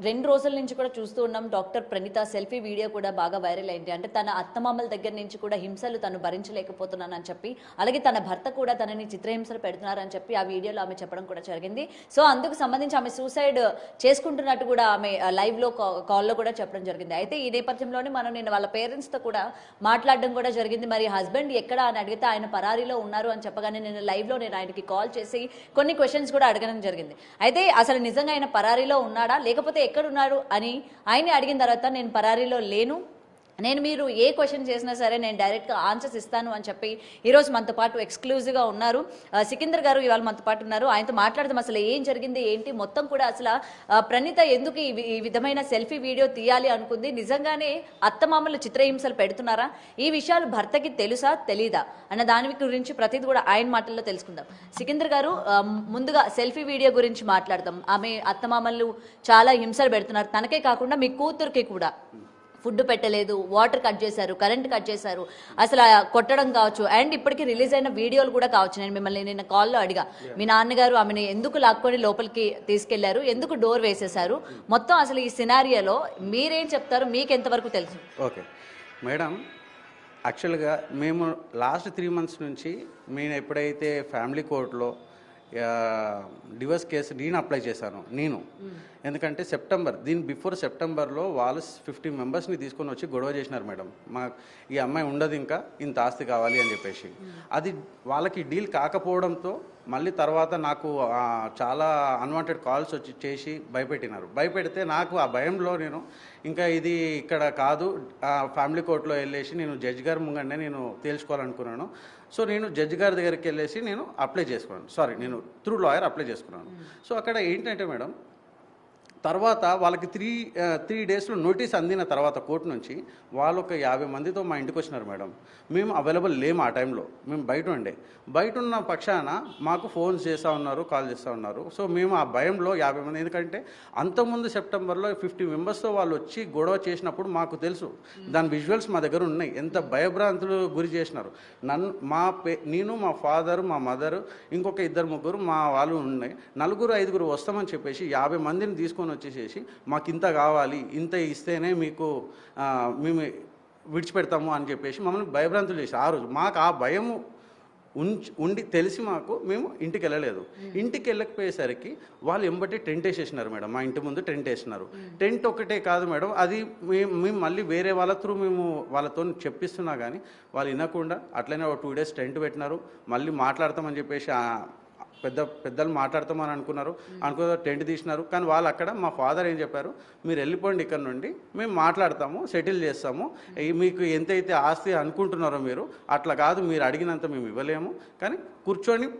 2 రోజుల నుంచి కూడా చూస్తూ ఉన్నాం డాక్టర్ ప్రణీత సెల్ఫీ వీడియో కూడా బాగా వైరల్ అయింది. అంటే తన అత్తమామల దగ్గర నుంచి కూడా హింసలు తను భరించలేకపోతున్నానని చెప్పి, అలాగే తన భర్త కూడా తనని చిత్రహింసలు పెడుతున్నారని చెప్పి ఆ వీడియోలో ఆమె చెప్పడం కూడా జరిగింది. సో అందుకు సంబంధించి ఆమె సూసైడ్ చేసుకుంటున్నట్టు కూడా ఆమె లైవ్లో కాల్లో కూడా చెప్పడం జరిగింది. అయితే ఈ నేపథ్యంలోనే మనం నేను వాళ్ళ పేరెంట్స్తో కూడా మాట్లాడడం కూడా జరిగింది. మరి హస్బెండ్ ఎక్కడ అని అడిగితే ఆయన పరారీలో ఉన్నారు అని చెప్పగానే నేను లైవ్లో నేను ఆయనకి కాల్ చేసి కొన్ని క్వశ్చన్స్ కూడా అడగడం జరిగింది. అయితే అసలు నిజంగా ఆయన పరారీలో ఉన్నాడా లేకపోతే ఎక్కడున్నాడు అని ఆయన్ని అడిగిన తర్వాత నేను పరారీలో లేను, నేను మీరు ఏ క్వశ్చన్ చేసినా సరే నేను డైరెక్ట్గా ఆన్సర్స్ ఇస్తాను అని చెప్పి ఈరోజు మనతో పాటు ఎక్స్క్లూజివ్గా ఉన్నారు సికిందర్ గారు. ఇవాళ మనతో పాటు ఉన్నారు. ఆయనతో మాట్లాడదాం అసలు ఏం జరిగింది ఏంటి మొత్తం కూడా. అసలు ప్రణీత ఎందుకు ఈ విధమైన సెల్ఫీ వీడియో తీయాలి అనుకుంది, నిజంగానే అత్తమామలు చిత్రహింసలు పెడుతున్నారా, ఈ విషయాలు భర్తకి తెలుసా తెలీదా అన్న దాని గురించి ప్రతిదీ కూడా ఆయన మాటల్లో తెలుసుకుందాం. సికిందర్ గారు, ముందుగా సెల్ఫీ వీడియో గురించి మాట్లాడదాం. ఆమె అత్తమామలు చాలా హింసలు పెడుతున్నారు, తనకే కాకుండా మీ కూతురికి కూడా. ఫుడ్ పెట్టలేదు, వాటర్ కట్ చేశారు, కరెంట్ కట్ చేశారు, అసలు కొట్టడం కావచ్చు, అండ్ ఇప్పటికీ రిలీజ్ అయిన వీడియోలు కూడా కావచ్చు. నేను మిమ్మల్ని నిన్న కాల్లో అడిగా, మీ నాన్నగారు ఆమెను ఎందుకు లాక్కొని లోపలికి తీసుకెళ్లారు, ఎందుకు డోర్ వేసేశారు, మొత్తం అసలు ఈ సినారియోలో మీరేం చెప్తారు, మీకు ఎంతవరకు తెలుసు? ఓకే మేడం, యాక్చువల్గా మేము లాస్ట్ 3 months నుంచి నేను ఎప్పుడైతే ఫ్యామిలీ కోర్టులో డివోర్స్ కేసు నేను అప్లై చేశాను. ఎందుకంటే దీని బిఫోర్ సెప్టెంబర్లో వాళ్ళు 50 మెంబర్స్ని తీసుకొని వచ్చి గొడవ చేసినారు మేడం. ఈ అమ్మాయి ఉండదు, ఇంకా ఇంత ఆస్తి కావాలి అని చెప్పేసి. అది వాళ్ళకి డీల్ కాకపోవడంతో మళ్ళీ తర్వాత నాకు చాలా అన్వాంటెడ్ కాల్స్ చేసి భయపెడితే నాకు ఆ భయంలో నేను ఇంకా ఇది ఇక్కడ కాదు, ఫ్యామిలీ కోర్టులో వెళ్ళేసి నేను జడ్జి గారి ముంగండే నేను తేల్చుకోవాలనుకున్నాను. సో నేను జడ్జి గారి దగ్గరికి వెళ్ళేసి నేను నేను త్రూ లాయర్ అప్లై చేసుకున్నాను. సో అక్కడ ఏంటంటే మేడం, తర్వాత వాళ్ళకి 3 daysలో నోటీస్ అందిన తర్వాత కోర్టు నుంచి వాళ్ళు ఒక 50 మందితో మా ఇంటికి వచ్చినారు మేడం. మేము అవైలబుల్ లేము ఆ టైంలో, మేము బయట ఉన్న పక్షాన మాకు ఫోన్స్ చేస్తూ ఉన్నారు, కాల్ చేస్తూ ఉన్నారు. సో మేము ఆ భయంలో 50 మంది, ఎందుకంటే అంతకుముందు సెప్టెంబర్లో 50 మెంబర్స్తో వాళ్ళు వచ్చి గొడవ చేసినప్పుడు మాకు తెలుసు, దాని విజువల్స్ మా దగ్గర ఉన్నాయి, ఎంత భయభ్రాంతులు గురి చేసినారు. నేను మా ఫాదరు, మా మదరు, ఇంకొక 2-3 మా వాళ్ళు ఉన్నాయి, 4-5 వస్తామని చెప్పేసి 50 మందిని తీసుకొని వచ్చేసేసి మాకు ఇంత కావాలి, ఇంత ఇస్తేనే మీకు మేము విడిచిపెడతాము అని చెప్పేసి మమ్మల్ని భయభ్రాంతులు చేసి ఆ రోజు మాకు ఆ భయము ఉండి తెలిసి మేము ఇంటికి వెళ్ళలేదు. ఇంటికి వెళ్ళకపోయేసరికి వాళ్ళు ఎంబటి టెంట్ వేసేసినారు మేడం. మా ఇంటి ముందు టెంట్ వేసినారు. టెంట్ ఒకటే కాదు మేడం, అది మేము మళ్ళీ వేరే వాళ్ళ త్రూ మేము వాళ్ళతో చెప్పిస్తున్నా కానీ వాళ్ళు వినకుండా అట్లనే 2 days టెంట్ పెట్టినారు. మళ్ళీ మాట్లాడతామని చెప్పేసి పెద్దలు మాట్లాడతామని అనుకున్న టెంట్ తీసినారు. కానీ వాళ్ళు అక్కడ మా ఫాదర్ ఏం చెప్పారు, మీరు వెళ్ళిపోండి ఇక్కడ నుండి, మేము మాట్లాడతాము, సెటిల్ చేస్తాము, మీకు ఎంతైతే ఆస్తి అనుకుంటున్నారో మీరు అట్లా కాదు, మీరు అడిగినంత మేము ఇవ్వలేము, కానీ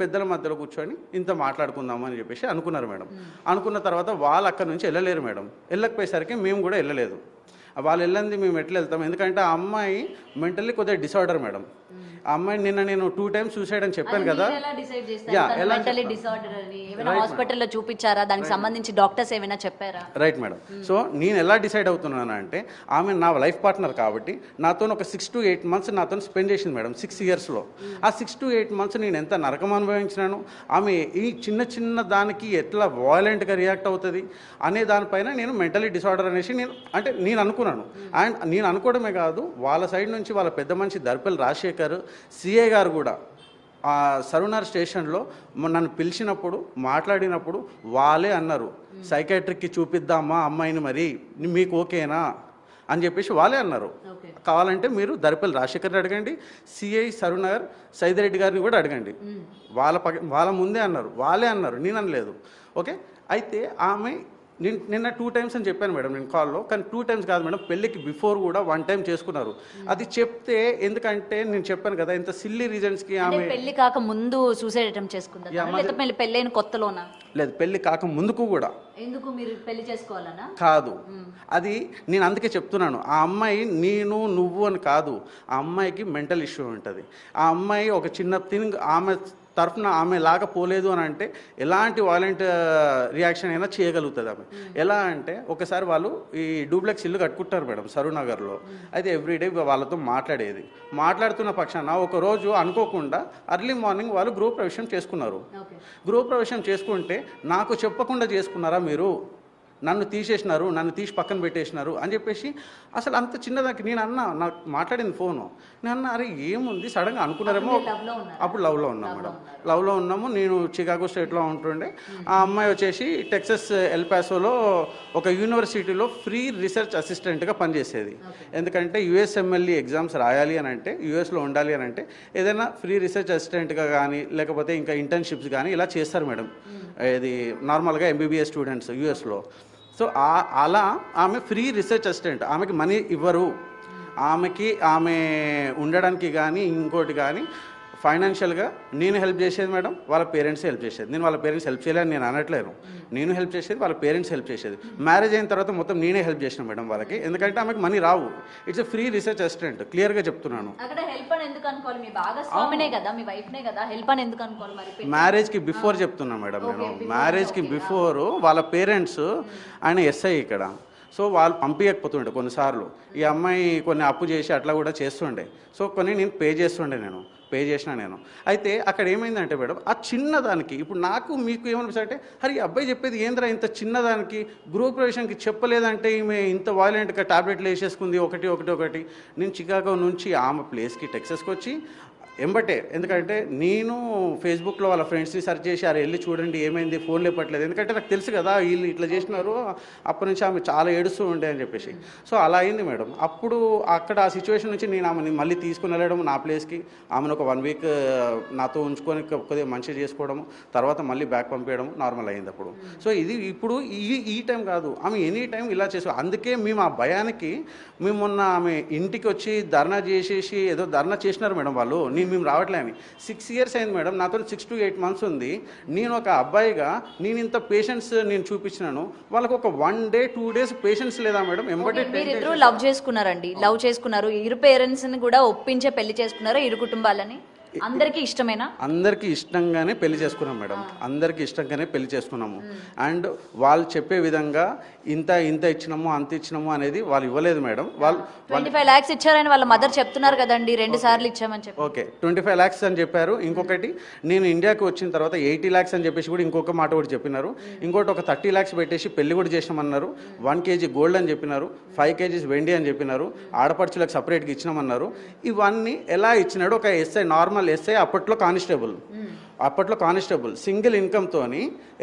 పెద్దల మధ్యలో కూర్చొని ఇంత మాట్లాడుకుందాము అని చెప్పేసి అనుకున్నారు మేడం. అనుకున్న తర్వాత వాళ్ళు అక్కడ నుంచి వెళ్ళలేరు మేడం. వెళ్ళకపోయేసరికి మేము కూడా వెళ్ళలేదు. వాళ్ళు వెళ్ళంది మేము ఎట్లా వెళ్తాం, ఎందుకంటే ఆ అమ్మాయి మెంటల్లీ కొద్దిగా డిసార్డర్ మేడం. ఆ అమ్మాయి నిన్న నేను 2 times సూసైడ్ అని చెప్పాను కదా. హాస్పిటల్లో చూపించారా, దానికి సంబంధించి డాక్టర్స్ ఏమైనా చెప్పారా? Right madam. సో నేను ఎలా డిసైడ్ అవుతున్నాను అంటే, ఆమె నా లైఫ్ పార్ట్నర్ కాబట్టి నాతో ఒక 6 to 8 months నాతో స్పెండ్ చేసింది మేడం. 6 yearsలో ఆ 6 to 8 months నేను ఎంత నరకం అనుభవించినాను, ఆమె ఈ చిన్న దానికి ఎట్లా వాయలెంట్గా రియాక్ట్ అవుతుంది అనే దానిపైన నేను మెంటలీ డిసార్డర్ అనేసి నేను అనుకున్నాను. అండ్ నేను అనుకోవడమే కాదు, వాళ్ళ సైడ్ నుంచి వాళ్ళ పెద్ద మనిషి దర్పల్లి రాజశేఖర్ సిఐ గారు కూడా సరునార్ స్టేషన్లో నన్ను పిలిచినప్పుడు మాట్లాడినప్పుడు వాళ్ళే అన్నారు, సైకాట్రిక్కి చూపిద్దామా అమ్మాయిని, మరి మీకు ఓకేనా అని చెప్పేసి వాళ్ళే అన్నారు. కావాలంటే మీరు దర్పల్లి రాజశేఖర్ని అడగండి, సిఐ సరునగర్ సైదిరెడ్డి గారిని కూడా అడగండి, వాళ్ళ ముందే అన్నారు, వాళ్ళే అన్నారు, నేను అనలేదు. ఓకే, అయితే ఆమె నిన్న 2 times అని చెప్పాను మేడం నేను కాల్లో, కానీ 2 times కాదు మేడం, పెళ్ళికి బిఫోర్ కూడా 1 time చేసుకున్నారు. అది చెప్తే, ఎందుకంటే నేను చెప్పాను కదా ఇంత సిల్లీ రీజన్స్కి ఆమె పెళ్లి కాక ముందు సూసైడ్ అటెంప్ట్ చేసుకుంటారు, పెళ్ళైన కొత్తలోనా? లేదు, పెళ్లి కాక ముందుకు కూడా. ఎందుకు మీరు పెళ్లి చేసుకోవాలనా? కాదు, అది నేను అందుకే చెప్తున్నాను. ఆ అమ్మాయి నువ్వు అని కాదు, ఆ అమ్మాయికి మెంటల్ ఇష్యూ ఉంటుంది. ఆ అమ్మాయి ఒక చిన్న థింగ్ ఆమె తరఫున ఆమె లాగా పోలేదు అని అంటే ఎలాంటి వాలెంట్ రియాక్షన్ అయినా చేయగలుగుతుంది ఆమె. ఎలా అంటే, ఒకసారి వాళ్ళు ఈ డూప్లెక్స్ ఇల్లు కట్టుకుంటారు మేడం సరూనగర్లో. అయితే ఎవ్రీడే వాళ్ళతో మాట్లాడుతున్న పక్షాన ఒకరోజు అనుకోకుండా అర్లీ మార్నింగ్ వాళ్ళు గృహప్రవేశం చేసుకున్నారు. గృహప్రవేశం చేసుకుంటే నాకు చెప్పకుండా చేసుకున్నారా మీరు, నన్ను తీసేసినారు, నన్ను తీసి పక్కన పెట్టేసినారు అని చెప్పేసి అసలు అంత చిన్నదానికి నేను అన్నా, నాకు మాట్లాడింది ఫోను. నేను అన్నా అరే ఏముంది సడన్గా అనుకున్నారేమో. అప్పుడు లవ్లో ఉన్నాం మేడం, లవ్లో ఉన్నాము. నేను చికాగో స్టేట్లో ఉంటుండే, ఆ అమ్మాయి వచ్చేసి టెక్సస్ ఎల్పాసోలో ఒక యూనివర్సిటీలో ఫ్రీ రీసెర్చ్ అసిస్టెంట్గా పనిచేసేది. ఎందుకంటే యుఎస్ఎంఎల్ఈ ఎగ్జామ్స్ రాయాలి అని అంటే, యూఎస్లో ఉండాలి అని అంటే ఏదైనా ఫ్రీ రీసెర్చ్ అసిస్టెంట్గా కానీ లేకపోతే ఇంకా ఇంటర్న్షిప్స్ కానీ ఇలా చేస్తారు మేడం. ఇది నార్మల్గా ఎంబీబీఎస్ స్టూడెంట్స్ యూఎస్లో. సో అలా ఆమె ఫ్రీ రీసెర్చ్ అసిస్టెంట్, ఆమెకి మనీ ఇవ్వరు, ఆమె ఉండడానికి కానీ ఇంకోటి కానీ ఫైనాన్షియల్గా నేను హెల్ప్ చేసేది మేడం, వాళ్ళ పేరెంట్స్ హెల్ప్ చేసేది. నేను వాళ్ళ పేరెంట్స్ హెల్ప్ చేయలేని నేను అనట్లేను, నేను హెల్ప్ చేసేది, వాళ్ళ పేరెంట్స్ హెల్ప్ చేసేది. మ్యారేజ్ అయిన తర్వాత మొత్తం నేనే హెల్ప్ చేసిన మేడం వాళ్ళకి, ఎందుకంటే ఆమెకు money Rao. It's a free research assistant, క్లియర్గా చెప్తున్నాను. మ్యారేజ్కి బిఫోర్ చెప్తున్నా మేడం నేను, మ్యారేజ్కి బిఫోర్ వాళ్ళ పేరెంట్స్, ఆయన ఎస్ఐ ఇక్కడ, సో వాళ్ళు పంపించకపోతుండే కొన్నిసార్లు. ఈ అమ్మాయి కొన్ని అప్పు చేసి అట్లా కూడా చేస్తుండే, సో కొన్ని నేను పే చేసిన నేను. అయితే అక్కడ ఏమైందంటే మేడం, ఆ చిన్నదానికి ఇప్పుడు నాకు మీకు ఏమనిపిస్తుందంటే అరే ఈ అబ్బాయి చెప్పేది ఏంద్రా, ఇంత చిన్నదానికి గృహప్రవేశానికి చెప్పలేదంటే ఈమె ఇంత వాయిలెంట్గా టాబ్లెట్లు వేసేసుకుంది ఒకటి. నేను చికాగో నుంచి ఆమె ప్లేస్కి టెక్సస్కి వచ్చి ఎంబటే, ఎందుకంటే నేను ఫేస్బుక్లో వాళ్ళ ఫ్రెండ్స్ని సెర్చ్ చేసి అరే వెళ్ళి చూడండి ఏమైంది, ఫోన్ లేపట్లేదు, ఎందుకంటే నాకు తెలుసు కదా వీళ్ళు ఇట్లా చేసినారు, అప్పటి నుంచి ఆమె చాలా ఏడుస్తూ ఉండే అని చెప్పేసి. సో అలా అయింది మేడం. అప్పుడు అక్కడ ఆ సిచ్యువేషన్ నుంచి నేను ఆమెని మళ్ళీ తీసుకుని వెళ్ళడం నా ప్లేస్కి, ఆమెను ఒక 1 వీక్ నాతో ఉంచుకొని కొద్దిగా మంచిగా చేసుకోవడము, తర్వాత మళ్ళీ బ్యాక్ పంపించడం నార్మల్ అయింది అప్పుడు. సో ఇది ఇప్పుడు ఈ టైం కాదు, ఆమె ఎనీ టైం ఇలా చేసుకో. అందుకే మేము ఆ భయానికి మేము మొన్న ఆమె ఇంటికి వచ్చి ధర్నా చేసేసి ఏదో ధర్నా చేసినారు మేడం వాళ్ళు, మేము రావట్లే అని. 6 years అయింది మేడం, నాతో 6 to 8 months ఉంది. నేను ఒక అబ్బాయిగా నేను ఇంత పేషెన్స్ నేను చూపించినాను, వాళ్ళకి ఒక 1 day 2 days పేషెన్స్ లేదా మేడం? ఎంబటే మీరిద్దరూ లవ్ చేసుకున్నారండి, లవ్ చేసుకున్నారు, ఇరు పేరెంట్స్ ని కూడా ఒప్పించే పెళ్లి చేసుకున్నారు, ఇరు కుటుంబాలని. అందరికీ ఇష్టమేనా? అందరికీ ఇష్టంగానే పెళ్లి చేసుకున్నాం మేడం, అందరికీ ఇష్టంగానే పెళ్లి చేసుకున్నాము. అండ్ వాళ్ళు చెప్పే విధంగా ఇంత ఇచ్చినాము అంత ఇచ్చినాము అనేది వాళ్ళు ఇవ్వలేదు మేడం. వాళ్ళు 25 lakhs ఇచ్చారని వాళ్ళ మదర్ చెప్తున్నారు కదండి, 2 సార్లు ఇచ్చామని చెప్పి. ఓకే 25 lakhs అని చెప్పారు. ఇంకొకటి నేను ఇండియాకి వచ్చిన తర్వాత 80 lakhs అని చెప్పేసి కూడా ఇంకొక మాట కూడా చెప్పినారు. ఇంకోటి ఒక 30 lakhs పెట్టేసి పెళ్లి కూడా చేసినామన్నారు. 1 kg గోల్డ్ అని చెప్పినారు, 5 kgs వెండి అని చెప్పినారు, ఆడపడుచులకు సపరేట్గా ఇచ్చినామన్నారు. ఇవన్నీ ఎలా ఇచ్చినాడు ఒక ఎస్ఐ, నార్మల్ ఎస్ఐ, అప్పట్లో కానిస్టేబుల్ సింగిల్ ఇన్కమ్తో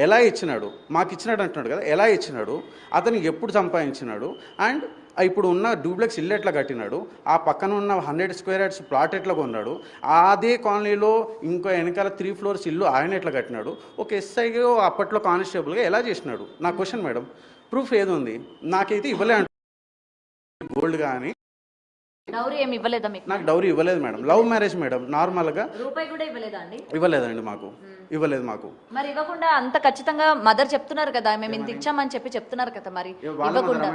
ఎలా ఇచ్చినాడు, మాకు ఇచ్చినాడు అంటున్నాడు కదా, ఎలా ఇచ్చినాడు, అతను ఎప్పుడు సంపాదించినాడు, అండ్ ఇప్పుడు ఉన్న డూప్లెక్స్ ఇల్లు ఎట్లా కట్టినాడు, ఆ పక్కన ఉన్న 100 square yards ప్లాట్ ఎట్లా కొన్నాడు, అదే కాలనీలో ఇంకో వెనకాల 3 floors ఇల్లు ఆయన ఎట్లా కట్టినాడు, ఒక ఎస్ఐగా అప్పట్లో కానిస్టేబుల్గా ఎలా చేసినాడు, నా క్వశ్చన్ మేడం. ప్రూఫ్ ఏది ఉంది? నాకైతే ఇవ్వలే గోల్డ్ కానీ డౌరీ ఏమి ఇవ్వలేదా మీకు? నాకు డౌరీ ఇవ్వలేదు మేడం, లవ్ మ్యారేజ్ మేడం, నార్మల్గా రూపాయి కూడా ఇవ్వలేదా అండి? ఇవ్వలేదండి, ఇవ్వలేదు మాకు. మరి ఇవ్వకుండా అంత ఖచ్చితంగా మదర్ చెప్తున్నారు కదా, మేము ఇంత ఇచ్చామని చెప్పి చెప్తున్నారు కదా, మరి ఇవ్వకుండా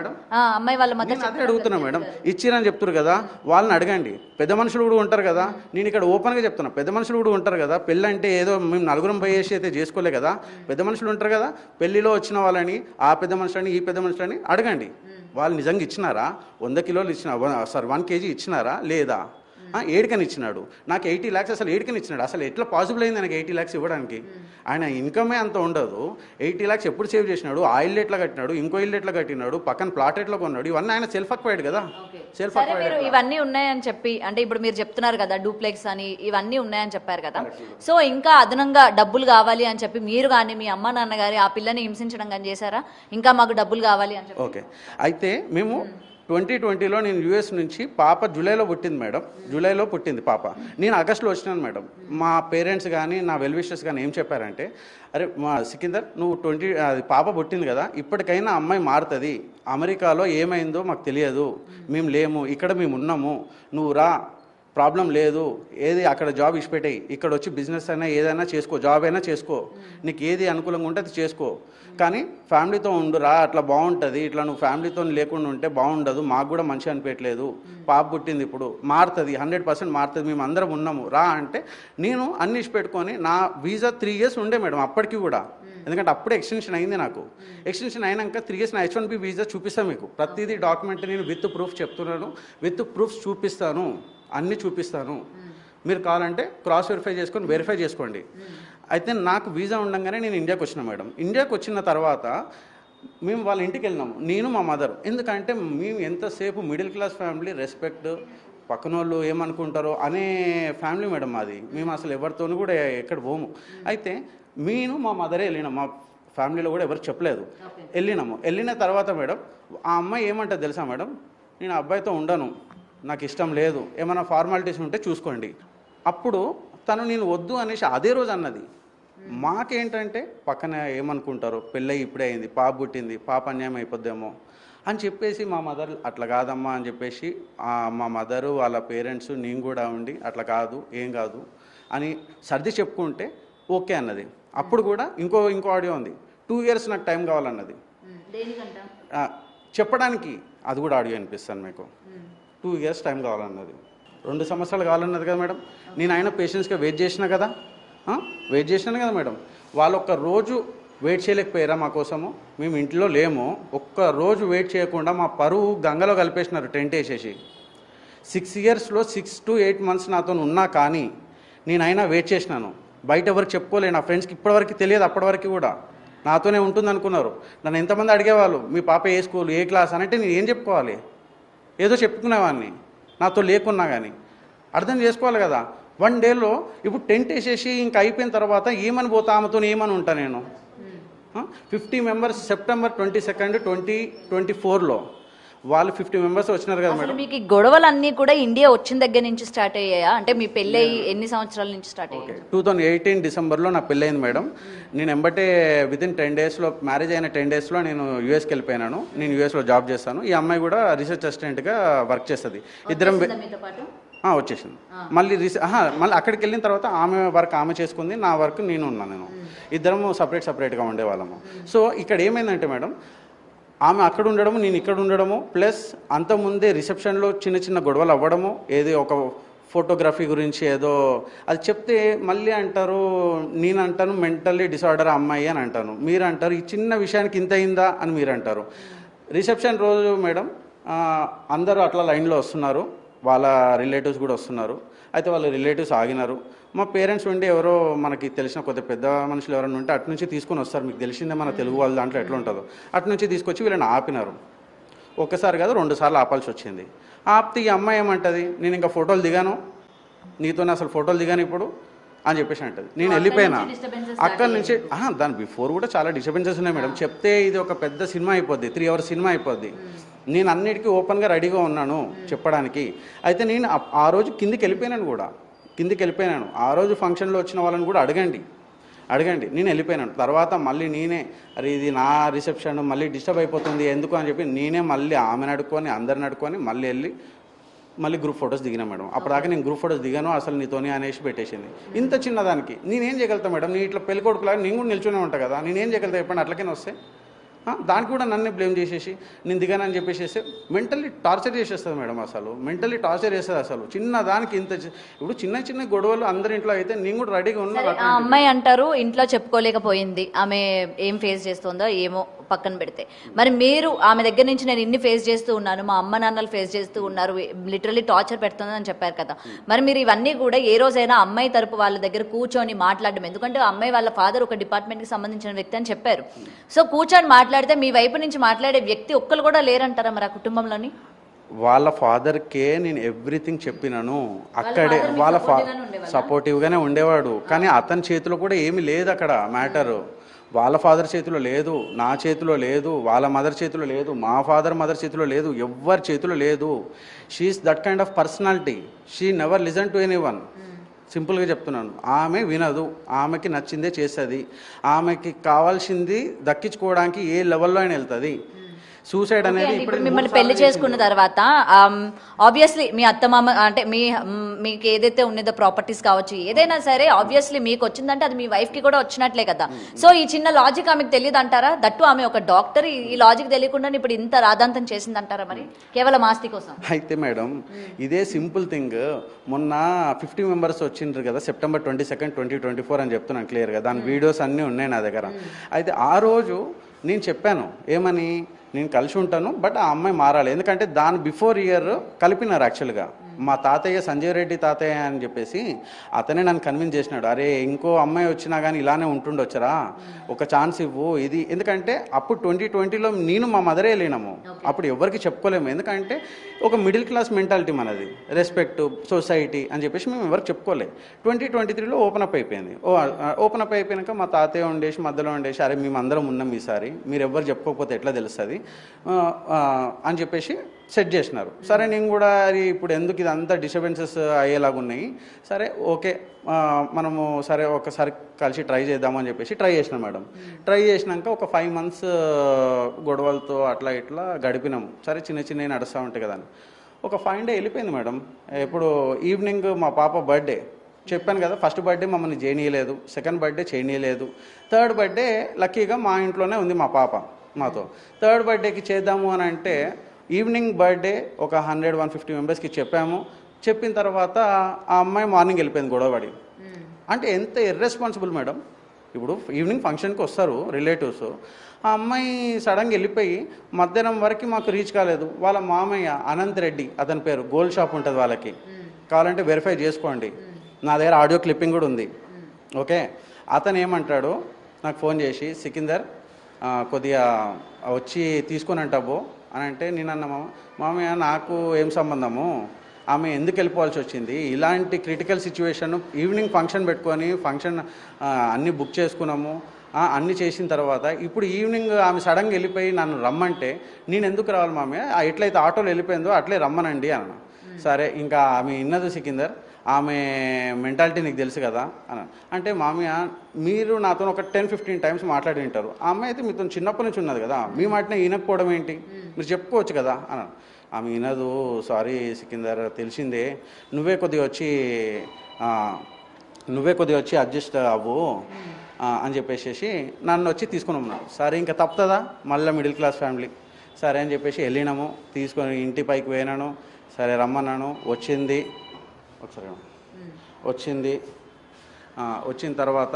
అమ్మాయి వాళ్ళ మదర్ అదే అడుగుతున్నా మేడం, ఇచ్చిరని చెప్తున్నారు కదా, వాళ్ళని అడగండి. పెద్ద మనుషులు కూడా ఉంటారు కదా, నేను ఇక్కడ ఓపెన్గా చెప్తున్నా, పెద్ద మనుషులు కూడా ఉంటారు కదా, పెళ్ళి అంటే ఏదో మేము నలుగురం పోయేసి అయితే చేసుకోలే కదా, పెద్ద మనుషులు ఉంటారు కదా, పెళ్లిలో వచ్చిన వాళ్ళని ఆ పెద్ద మనుషులని ఈ పెద్ద మనుషులని అడగండి. వాళ్ళు నిజంగా ఇచ్చినారా, 100 కిలోలు ఇచ్చిన 1 kg ఇచ్చినారా లేదా, ఏడికని ఇచ్చినాడు. నాకు 80 lakhs అసలు ఏడికని ఇచ్చినాడు, అసలు ఎట్లా పాసిబుల్ అయింది నాకు 80 lakhs ఇవ్వడానికి? ఆయన ఇన్కమే అంత ఉండదు, 80 lakhs ఎప్పుడు సేవ్ చేసినాడు, ఆ ఇల్లు ఎట్లా కట్టినాడు, ఇంకో ఇల్లు ఎట్లా కట్టినాడు, పక్కన ప్లాట్ ఎట్లా కొన్నాడు, ఇవన్నీ ఆయన సెల్ఫ్ అక్వైర్డ్ కదా. సెల్ఫ్ అక్వైర్డ్ ఇవన్నీ ఉన్నాయని చెప్పి, అంటే ఇప్పుడు మీరు చెప్తున్నారు కదా డూప్లెక్స్ అని, ఇవన్నీ ఉన్నాయని చెప్పారు కదా, సో ఇంకా అదనంగా డబ్బులు కావాలి అని చెప్పి మీరు కానీ మీ అమ్మ నాన్న గారి ఆ పిల్లని హింసించడం కానీ చేశారా? ఇంకా మాకు డబ్బులు కావాలి అని చెప్పి. ఓకే, అయితే మేము 2020లో నేను యూఎస్ నుంచి, పాప జూలైలో పుట్టింది మేడం, జూలైలో పుట్టింది పాప, నేను ఆగస్టులో వచ్చినాను మేడం. మా పేరెంట్స్ కానీ నా వెల్ విషర్స్ కానీ ఏం చెప్పారంటే, అరే మా సికిందర్ నువ్వు అది పాప పుట్టింది కదా, ఇప్పటికైనా అమ్మాయి మారుతుంది, అమెరికాలో ఏమైందో మాకు తెలియదు, మేము లేము, ఇక్కడ మేము ఉన్నాము, నువ్వు రా, ప్రాబ్లం లేదు, ఏది అక్కడ జాబ్ ఇచ్చిపెట్టాయి, ఇక్కడ వచ్చి బిజినెస్ అయినా ఏదైనా చేసుకో, జాబ్ అయినా చేసుకో, నీకు ఏది అనుకూలంగా ఉంటే అది చేసుకో, కానీ ఫ్యామిలీతో ఉండురా, అట్లా బాగుంటుంది, ఇట్లా నువ్వు ఫ్యామిలీతో లేకుండా ఉంటే బాగుండదు, మాకు కూడా మంచి అనిపించట్లేదు, పాప పుట్టింది, ఇప్పుడు మారుతుంది, 100% మారుతుంది, మేము అందరం ఉన్నాము రా అంటే, నేను అన్ని ఇచ్చి పెట్టుకొని, నా వీసా 3 years ఉండే మేడం అప్పటికి కూడా, ఎందుకంటే అప్పుడే ఎక్స్టెన్షన్ అయింది నాకు. ఎక్స్టెన్షన్ అయినాక 3 years నా H1B వీసా చూపిస్తాను మీకు, ప్రతిదీ డాక్యుమెంట్ నేను విత్ ప్రూఫ్ చెప్తున్నాను, విత్ ప్రూఫ్స్ చూపిస్తాను, అన్నీ చూపిస్తాను, మీరు కావాలంటే క్రాస్ వెరిఫై చేసుకొని వెరిఫై చేసుకోండి. అయితే నాకు వీసా ఉండగానే నేను ఇండియాకి వచ్చిన మేడం. ఇండియాకి వచ్చిన తర్వాత మేము వాళ్ళ ఇంటికి వెళ్ళినాము, నేను మా మదర్. ఎందుకంటే మేము ఎంతసేపు మిడిల్ క్లాస్ ఫ్యామిలీ, రెస్పెక్ట్, పక్కన వాళ్ళు ఏమనుకుంటారో అనే ఫ్యామిలీ మేడం మాది. మేము అసలు ఎవరితోనూ కూడా ఎక్కడ పోము. అయితే నేను మా మదరే వెళ్ళినాం, మా ఫ్యామిలీలో కూడా ఎవరికి చెప్పలేదు. వెళ్ళిన తర్వాత మేడం ఆ అమ్మాయి ఏమంటుంది తెలుసా మేడం, నేను అబ్బాయితో ఉండను, నాకు ఇష్టం లేదు, ఏమైనా ఫార్మాలిటీస్ ఉంటే చూసుకోండి. అప్పుడు తను నేను వద్దు అనేసి అదే రోజు అన్నది. మాకేంటంటే పక్కన ఏమనుకుంటారో, పెళ్ళయి ఇప్పుడే అయింది, పాప పుట్టింది, పాప అన్యాయం అయిపోద్దేమో అని చెప్పేసి మా మదర్ అట్లా కాదమ్మా అని చెప్పేసి మా మదరు వాళ్ళ పేరెంట్స్ నేను కూడా ఉండి అట్లా కాదు, ఏం కాదు అని సర్ది చెప్పుకుంటే ఓకే అన్నది. అప్పుడు కూడా ఇంకో ఆడియో ఉంది, 2 years నాకు టైం కావాలన్నది చెప్పడానికి. అది కూడా ఆడియో అనిపిస్తాను మీకు. 2 years టైం కావాలన్నది, 2 సంవత్సరాలు కావాలన్నది కదా మేడం. నేను అయినా పేషెన్స్గా వెయిట్ చేసినా కదా మేడం. వాళ్ళు ఒక్క రోజు వెయిట్ చేయలేకపోయారా మా కోసము? మేము ఇంట్లో లేము, ఒక్క రోజు వెయిట్ చేయకుండా మా పరువు గంగలో కలిపేసినారు టెంట్ వేసేసి. 6 yearsలో 6 to 8 months నాతో ఉన్నా కానీ నేనైనా వెయిట్ చేసినాను. బయట ఎవరికి చెప్పుకోలే, నా ఫ్రెండ్స్కి ఇప్పటివరకు తెలియదు, అప్పటివరకు కూడా నాతోనే ఉంటుంది అనుకున్నారు. నన్ను ఎంతమంది అడిగేవాళ్ళు, మీ పాప ఏ స్కూల్, ఏ క్లాస్ అని. అంటే నేను ఏం చెప్పుకోవాలి? ఏదో చెప్పుకునేవాడిని నాతో లేకున్నా కానీ. అర్థం చేసుకోవాలి కదా. 1 dayలో ఇప్పుడు టెంట్ వేసేసి ఇంక అయిపోయిన తర్వాత ఏమని పోతా, ఆమెతో ఏమని ఉంటా నేను? 50 members సెప్టెంబర్ 22, 2024లో వాళ్ళు 50 members వచ్చినారు కదా మేడం. మీకు గొడవలన్నీ కూడా ఇండియా వచ్చిన దగ్గర నుంచి స్టార్ట్ అయ్యాయా? అంటే మీ పెళ్ళి ఎన్ని సంవత్సరాల నుంచి స్టార్ట్ అయ్యాయి? 2018 డిసెంబర్లో నా పెళ్ళయింది మేడం. నేను ఎంబటే వితిన్ 10 daysలో, మ్యారేజ్ అయిన 10 daysలో నేను యూఎస్కి వెళ్ళిపోయినాను. నేను యూఎస్లో జాబ్ చేస్తాను. ఈ అమ్మాయి కూడా రీసెర్చ్ అసిస్టెంట్గా వర్క్ చేస్తుంది. ఇద్దరం వచ్చేసింది. మళ్ళీ మళ్ళీ అక్కడికి వెళ్ళిన తర్వాత ఆమె వర్క్ ఆమె చేసుకుంది, నా వర్క్ నేను ఉన్నాను. ఇద్దరము సపరేట్గా ఉండేవాళ్ళము. సో ఇక్కడ ఏమైందంటే మేడం, ఆమె అక్కడ ఉండడము, నేను ఇక్కడ ఉండడము, ప్లస్ అంతకుముందే రిసెప్షన్లో చిన్న గొడవలు అవ్వడము, ఏదో ఒక ఫోటోగ్రఫీ గురించి ఏదో అది చెప్తే మళ్ళీ అంటారు, నేను అంటాను మెంటల్లీ డిసార్డర్ అమ్మాయి అని అంటాను, మీరు అంటారు ఈ చిన్న విషయానికి ఇంత అయిందా అని మీరు అంటారు. రిసెప్షన్ రోజు మేడం అందరూ అట్లా లైన్లో వస్తున్నారు, వాళ్ళ రిలేటివ్స్ కూడా వస్తున్నారు. అయితే వాళ్ళ రిలేటివ్స్ ఆగినారు. మా పేరెంట్స్ ఉండి ఎవరో మనకి తెలిసిన కొద్ది పెద్ద మనుషులు ఎవరైనా ఉంటే అటు నుంచి తీసుకొని వస్తారు. మీకు తెలిసిందే మన తెలుగు వాళ్ళ దాంట్లో ఎట్లా ఉంటుందో, అటు నుంచి తీసుకొచ్చి వీళ్ళని ఆపినారు. ఒక్కసారి కాదు 2 సార్లు ఆపాల్సి వచ్చింది. ఆపితే ఈ అమ్మాయి ఏమంటుంది, నేను ఇంకా ఫోటోలు దిగాను, నీతోనే అసలు ఫోటోలు దిగాను ఇప్పుడు అని చెప్పేసి అంటది. నేను వెళ్ళిపోయినా. అక్కడి నుంచి దాని బిఫోర్ కూడా చాలా డిస్టర్బెన్సెస్ ఉన్నాయి మేడం. చెప్తే ఇది ఒక పెద్ద సినిమా అయిపోద్ది, 3 hours సినిమా అయిపోద్ది. నేను అన్నిటికీ ఓపెన్గా రెడీగా ఉన్నాను చెప్పడానికి. అయితే నేను ఆ రోజు కిందికి వెళ్ళిపోయినాను. ఆ రోజు ఫంక్షన్లో వచ్చిన వాళ్ళని కూడా అడగండి, నేను వెళ్ళిపోయినాను. తర్వాత మళ్ళీ నేనే అరే ఇది నా రిసెప్షన్ మళ్ళీ డిస్టర్బ్ అయిపోతుంది ఎందుకు అని చెప్పి నేనే మళ్ళీ ఆమెను అడుక్కొని అందరిని అడుక్కొని మళ్ళీ గ్రూప్ ఫొటోస్ దిగినా మేడం. అప్పటిదాకా నేను గ్రూప్ ఫొటోస్ దిగాను అసలు నీతోని అనేసి పెట్టేసింది. ఇంత చిన్నదానికి నేనేం చేయగలుగుతా మేడం? నేను ఇట్లా పెళ్ళికొడుకులాగా నేను కూడా నిల్చునే ఉంటాను కదా, నేనేం చేయగలుగుతా చెప్పండి? అట్లకైనా వస్తే దానికి కూడా నన్నే బ్లేమ్ చేసేసి నేను దిగానని చెప్పేసి మెంటల్లీ టార్చర్ చేసేస్తుంది మేడం. అసలు మెంటల్లీ టార్చర్ చేస్తుంది. అసలు చిన్న దానికి ఇంత ఇప్పుడు చిన్న గొడవలు అందరి ఇంట్లో అయితే నేను కూడా రెడీగా ఉన్నా. ఆ అమ్మాయి అంటారు ఇంట్లో చెప్పుకోలేకపోయింది, ఆమె ఏం ఫేస్ చేస్తుందో ఏమో పక్కన పెడితే, మరి మీరు ఆమె దగ్గర నుంచి నేను ఇన్ని ఫేస్ చేస్తూ ఉన్నాను, మా అమ్మ నాన్నలు ఫేస్ చేస్తూ ఉన్నారు, లిటరల్లీ టార్చర్ పెడుతుందని చెప్పారు కదా. మరి మీరు ఇవన్నీ కూడా ఏ రోజైనా అమ్మాయి తరపు వాళ్ళ దగ్గర కూర్చొని మాట్లాడడం, ఎందుకంటే అమ్మాయి వాళ్ళ ఫాదర్ ఒక డిపార్ట్మెంట్కి సంబంధించిన వ్యక్తి అని చెప్పారు. సో కూర్చొని మాట్లాడితే మీ వైపు నుంచి మాట్లాడే వ్యక్తి ఒక్కరు కూడా లేరంటారా మరి ఆ కుటుంబంలోని? వాళ్ళ ఫాదర్కే నేను ఎవ్రీథింగ్ చెప్పినాను. అక్కడే వాళ్ళ సపోర్టివ్గానే ఉండేవాడు. కానీ అతని చేతిలో కూడా ఏమీ లేదు అక్కడ మ్యాటరు. వాళ్ళ ఫాదర్ చేతిలో లేదు, నా చేతిలో లేదు, వాళ్ళ మదర్ చేతిలో లేదు, మా ఫాదర్ మదర్ చేతిలో లేదు, ఎవ్వరి చేతిలో లేదు. She's that kind of personality. She never listen to anyone. సింపుల్గా చెప్తున్నాను. ఆమె వినదు, ఆమెకి నచ్చిందే చేస్తుంది, ఆమెకి కావాల్సింది దక్కించుకోవడానికి ఏ లెవెల్లో అయినా వెళ్తుంది. సూసైడ్ అనేది ఇప్పుడు మిమ్మల్ని పెళ్లి చేసుకున్న తర్వాత ఆబ్వియస్లీ మీ అత్తమామ అంటే మీకు ఏదైతే ఉన్నదో ప్రాపర్టీస్ కావచ్చు ఏదైనా సరే ఆబ్వియస్లీ మీకు వచ్చిందంటే అది మీ వైఫ్ కి కూడా వచ్చినట్లే కదా. సో ఈ చిన్న లాజిక్ ఆమెకు తెలియదు అంటారా? దట్టు ఆమె ఒక డాక్టర్, ఈ లాజిక్ తెలియకుండా ఇప్పుడు ఇంత రాధాంతం చేసిందంటారా మరి కేవలం ఆస్తి కోసం? అయితే మేడం ఇదే సింపుల్ థింగ్. మొన్న 50 members వచ్చిండ్రు కదా సెప్టెంబర్ 22, 2024 అని చెప్తున్నాను క్లియర్గా. దాని వీడియోస్ అన్నీ ఉన్నాయి నా దగ్గర. అయితే ఆ రోజు నేను చెప్పాను ఏమని, నేను కలిసి ఉంటాను బట్ ఆ అమ్మాయి మారాలి. ఎందుకంటే దాని బిఫోర్ ఇయర్ కలిపినారు యాక్చువల్గా మా తాతయ్య సంజయ్ రెడ్డి తాతయ్య అని చెప్పేసి అతనే నన్ను కన్విన్స్ చేసినాడు. అరే ఇంకో అమ్మాయి వచ్చినా కానీ ఇలానే ఉంటుండొచ్చరా, ఒక ఛాన్స్ ఇవ్వు. ఇది ఎందుకంటే అప్పుడు 2020లో నేను మా మదరే లేనాము, అప్పుడు ఎవరికి చెప్పుకోలేము. ఎందుకంటే ఒక మిడిల్ క్లాస్ మెంటాలిటీ మనది, రెస్పెక్ట్ సొసైటీ అని చెప్పేసి మేము ఎవరికి చెప్పుకోలే. 2023లో ఓపెన్ అప్ అయిపోయింది. ఓపెన్ అప్ అయిపోయాక మా తాతయ్య ఉండేసి మధ్యలో ఉండేసి, అరే మేము అందరం ఉన్నాం ఈసారి, మీరు ఎవరు చెప్పుకోకపోతే ఎట్లా తెలుస్తుంది అని చెప్పేసి సెట్ చేసినారు. సరే నేను కూడా అది ఇప్పుడు ఎందుకు ఇదంతా డిస్టర్బెన్సెస్ అయ్యేలాగా ఉన్నాయి, సరే ఓకే మనము సరే ఒకసారి కలిసి ట్రై చేద్దామని చెప్పేసి ట్రై చేసినాం మేడం. ట్రై చేసినాక ఒక 5 months గొడవలతో అట్లా ఇట్లా గడిపినాము. సరే చిన్న చిన్నవి నడుస్తూ ఉంటాయి కదా అని ఒక 5 day వెళ్ళిపోయింది మేడం. ఎప్పుడు ఈవినింగ్ మా పాప బర్త్డే, చెప్పాను కదా, ఫస్ట్ బర్త్డే మమ్మల్ని చేయనీయలేదు, సెకండ్ బర్త్డే చేయనీయలేదు, థర్డ్ బర్త్డే లక్కీగా మా ఇంట్లోనే ఉంది మా పాప మాతో. థర్డ్ బర్త్డేకి చేద్దాము అని అంటే ఈవినింగ్ బర్త్డే ఒక 100-150 మెంబర్స్కి చెప్పాము. చెప్పిన తర్వాత ఆ అమ్మాయి మార్నింగ్ వెళ్ళిపోయింది గొడవపడి. అంటే ఎంత ఇర్రెస్పాన్సిబుల్ మేడం. ఇప్పుడు ఈవినింగ్ ఫంక్షన్కి వస్తారు రిలేటివ్స్, ఆ అమ్మాయి సడన్గా వెళ్ళిపోయి మధ్యాహ్నం వరకు మాకు రీచ్ కాలేదు. వాళ్ళ మామయ్య అనంత్ రెడ్డి అతని పేరు, గోల్డ్ షాప్ ఉంటుంది వాళ్ళకి, కావాలంటే వెరిఫై చేసుకోండి, నా దగ్గర ఆడియో క్లిప్పింగ్ కూడా ఉంది. ఓకే, అతను ఏమంటాడు నాకు ఫోన్ చేసి, సికిందర్ కొద్దిగా వచ్చి తీసుకొని అంటాబో అని అంటే, నేను అన్న మామయ్య నాకు ఏం సంబంధము, ఆమె ఎందుకు వెళ్ళిపోవాల్సి వచ్చింది, ఇలాంటి క్రిటికల్ సిచ్యువేషన్, ఈవినింగ్ ఫంక్షన్ పెట్టుకొని ఫంక్షన్ అన్నీ బుక్ చేసుకున్నాము, అన్నీ చేసిన తర్వాత ఇప్పుడు ఈవినింగ్ ఆమె సడన్గా వెళ్ళిపోయి నన్ను రమ్మంటే నేను ఎందుకు రావాలి మామయ్య, ఎట్లయితే ఆటోలో వెళ్ళిపోయిందో అట్లే రమ్మనండి అన్న. సరే ఇంకా ఆమె ఇన్నది సికిందర్, ఆమె మెంటాలిటీ నీకు తెలుసు కదా అని అంటే, మామయ్య మీరు నాతో ఒక 10-15 times మాట్లాడి ఉంటారు, ఆ అమ్మాయి అయితే మీతో చిన్నప్పటి నుంచి ఉన్నది కదా, మీ మాటనే వినకపోవడం ఏంటి, మీరు చెప్పుకోవచ్చు కదా అని. ఆమె వినదు, సారీ సికిందర్ తెలిసిందే, నువ్వే కొద్దిగా వచ్చి అడ్జస్ట్ అవ్వు అని చెప్పేసి నన్ను వచ్చి తీసుకుని ఉన్నాడు. సరే ఇంకా తప్పుతుందా, మళ్ళీ మిడిల్ క్లాస్ ఫ్యామిలీ, సరే అని చెప్పేసి వెళ్ళినాము, తీసుకొని ఇంటి పైకి పోయినాను. సరే రమ్మన్నాను, వచ్చింది. ఒకసారి వచ్చిన తర్వాత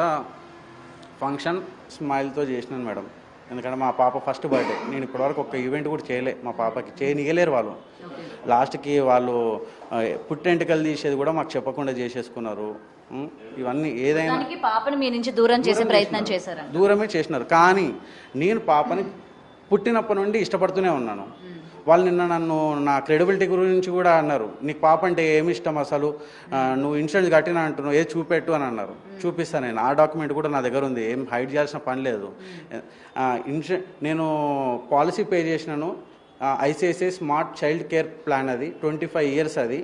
ఫంక్షన్ స్మైల్తో చేసినాను మేడం. ఎందుకంటే మా పాప ఫస్ట్ బర్త్డే, నేను ఇప్పటివరకు ఒక ఈవెంట్ కూడా చేయలే, మా పాపకి చేయనియలేరు వాళ్ళు. లాస్ట్కి వాళ్ళు పుట్టెంటుకలు తీసేది కూడా మాకు చెప్పకుండా చేసేసుకున్నారు. ఇవన్నీ ఏదైనా పాపని మీ నుంచి దూరం చేసే ప్రయత్నం చేశారు, దూరమే చేసినారు. కానీ నేను పాపని పుట్టినప్పటి నుండి ఇష్టపడుతూనే ఉన్నాను. వాళ్ళు నిన్న నన్ను నా క్రెడిబిలిటీ గురించి కూడా అన్నారు, నీకు పాప అంటే ఏమి ఇష్టం అసలు, నువ్వు ఇన్సూరెన్స్ కట్టినా అంటున్నావు, ఏది చూపెట్టు అని అన్నారు. చూపిస్తాను నేను, ఆ డాక్యుమెంట్ కూడా నా దగ్గర ఉంది, ఏం హైడ్ చేయాల్సిన పని లేదు. నేను పాలసీ పే చేసినాను, ICICI smart child care plan, అది 25 years, అది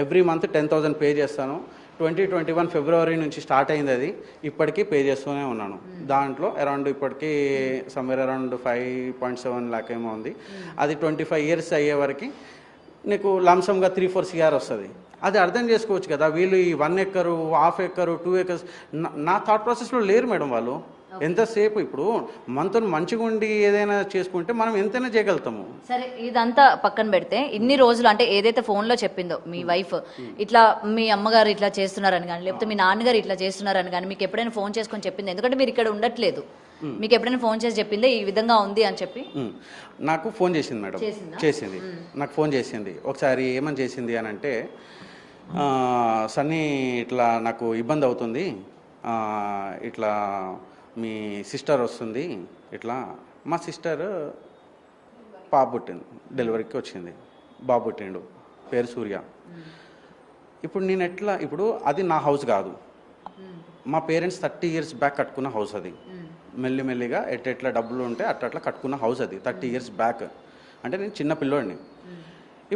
ఎవ్రీ మంత్ 10,000 పే చేస్తాను. 2021 February నుంచి స్టార్ట్ అయింది, అది ఇప్పటికీ పే చేస్తూనే ఉన్నాను. దాంట్లో అరౌండ్ ఇప్పటికీ సమ్వేర్ అరౌండ్ 5.7 lakh ఏమో ఉంది. అది 25 years అయ్యే వరకు నీకు లంసంగా 3-4 CR వస్తుంది. అది అర్థం చేసుకోవచ్చు కదా, వీళ్ళు ఈ 1 acre 1/2 acre 2 acres నా థాట్ ప్రాసెస్లో లేరు మేడం. వాళ్ళు ఎంతసేపు ఇప్పుడు మనతో మంచిగా ఉండి ఏదైనా చేసుకుంటే మనం ఎంతైనా చేయగలుగుతాము. సరే ఇదంతా పక్కన పెడితే, ఇన్ని రోజులు అంటే ఏదైతే ఫోన్లో చెప్పిందో మీ వైఫ్, ఇట్లా మీ అమ్మగారు ఇట్లా చేస్తున్నారని కానీ, లేకపోతే మీ నాన్నగారు ఇట్లా చేస్తున్నారని కానీ మీకు ఎప్పుడైనా ఫోన్ చేసుకొని చెప్పింది? ఎందుకంటే మీరు ఇక్కడ ఉండట్లేదు, మీకు ఎప్పుడైనా ఫోన్ చేసి చెప్పిందే ఈ విధంగా ఉంది అని చెప్పి? నాకు ఫోన్ చేసింది మేడం, చేసింది, నాకు ఫోన్ చేసింది. ఒకసారి ఏమని చేసింది అని అంటే, సన్నీ ఇట్లా నాకు ఇబ్బంది అవుతుంది, ఇట్లా మీ సిస్టర్ వస్తుంది, ఇట్లా మా సిస్టర్ పాప పుట్టింది, డెలివరీకి వచ్చింది, బాబు పుట్టిండు, పేరు సూర్య. ఇప్పుడు నేను ఎట్లా, ఇప్పుడు అది నా హౌస్ కాదు, మా పేరెంట్స్ 30 years బ్యాక్ కట్టుకున్న హౌస్ అది. మెల్లిమెల్లిగా ఎట్లా డబ్బులు ఉంటే అట్లా కట్టుకున్న హౌస్ అది 30 years బ్యాక్. అంటే నేను చిన్న పిల్లోడిని.